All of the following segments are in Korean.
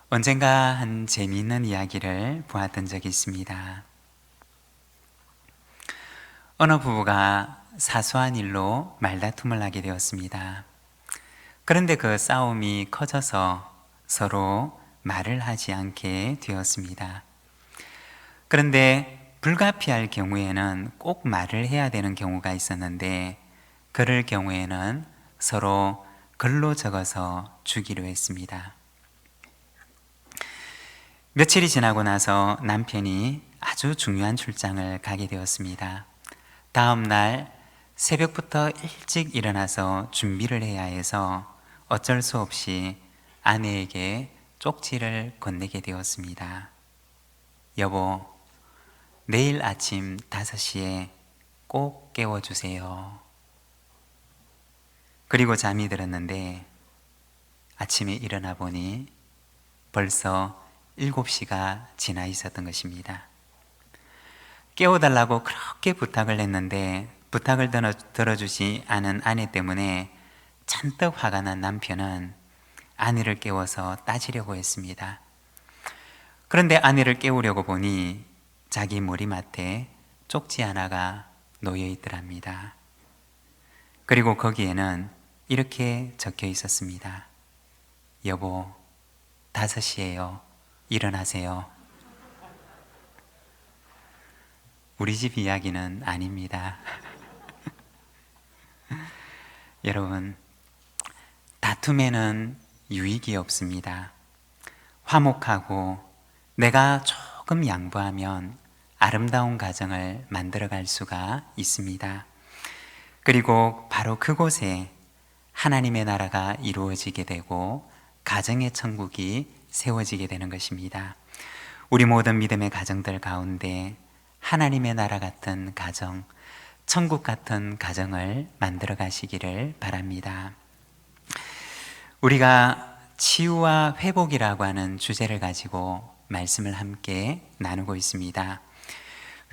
언젠가 한 재미있는 이야기를 보았던 적이 있습니다. 어느 부부가 사소한 일로 말다툼을 하게 되었습니다. 그런데 그 싸움이 커져서 서로 말을 하지 않게 되었습니다. 그런데 불가피할 경우에는 꼭 말을 해야 되는 경우가 있었는데, 그럴 경우에는 서로 글로 적어서 주기로 했습니다. 며칠이 지나고 나서 남편이 아주 중요한 출장을 가게 되었습니다. 다음 날 새벽부터 일찍 일어나서 준비를 해야 해서 어쩔 수 없이 아내에게 쪽지를 건네게 되었습니다. 여보, 내일 아침 5시에 꼭 깨워주세요. 그리고 잠이 들었는데 아침에 일어나 보니 벌써 7시가 지나 있었던 것입니다. 깨워달라고 그렇게 부탁을 했는데 부탁을 들어주지 않은 아내 때문에 잔뜩 화가 난 남편은 아내를 깨워서 따지려고 했습니다. 그런데 아내를 깨우려고 보니 자기 머리맡에 쪽지 하나가 놓여 있더랍니다. 그리고 거기에는 이렇게 적혀 있었습니다. 여보, 5시예요. 일어나세요. 우리 집 이야기는 아닙니다. 여러분, 다툼에는 유익이 없습니다. 화목하고 내가 조금 양보하면 아름다운 가정을 만들어갈 수가 있습니다. 그리고 바로 그곳에 하나님의 나라가 이루어지게 되고 가정의 천국이 세워지게 되는 것입니다. 우리 모든 믿음의 가정들 가운데 하나님의 나라 같은 가정, 천국 같은 가정을 만들어 가시기를 바랍니다. 우리가 치유와 회복이라고 하는 주제를 가지고 말씀을 함께 나누고 있습니다.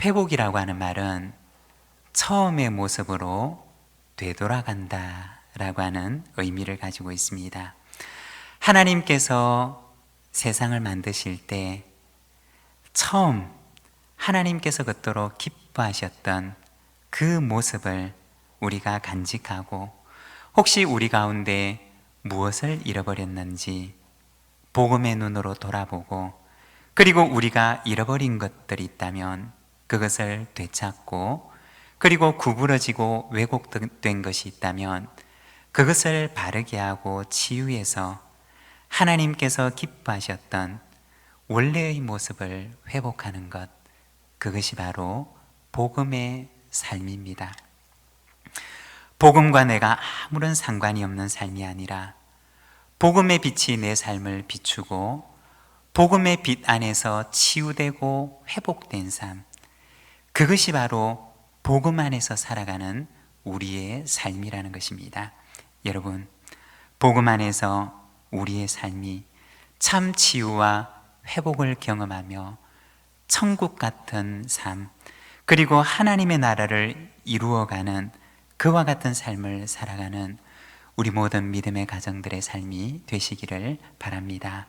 회복이라고 하는 말은 처음의 모습으로 되돌아간다 라고 하는 의미를 가지고 있습니다. 하나님께서 세상을 만드실 때 처음 하나님께서 그토록 기뻐하셨던 그 모습을 우리가 간직하고, 혹시 우리 가운데 무엇을 잃어버렸는지 복음의 눈으로 돌아보고, 그리고 우리가 잃어버린 것들이 있다면 그것을 되찾고, 그리고 구부러지고 왜곡된 것이 있다면 그것을 바르게 하고 치유해서 하나님께서 기뻐하셨던 원래의 모습을 회복하는 것, 그것이 바로 복음의 삶입니다. 복음과 내가 아무런 상관이 없는 삶이 아니라 복음의 빛이 내 삶을 비추고 복음의 빛 안에서 치유되고 회복된 삶, 그것이 바로 복음 안에서 살아가는 우리의 삶이라는 것입니다. 여러분, 복음 안에서 우리의 삶이 참 치유와 회복을 경험하며 천국 같은 삶, 그리고 하나님의 나라를 이루어가는 그와 같은 삶을 살아가는 우리 모든 믿음의 가정들의 삶이 되시기를 바랍니다.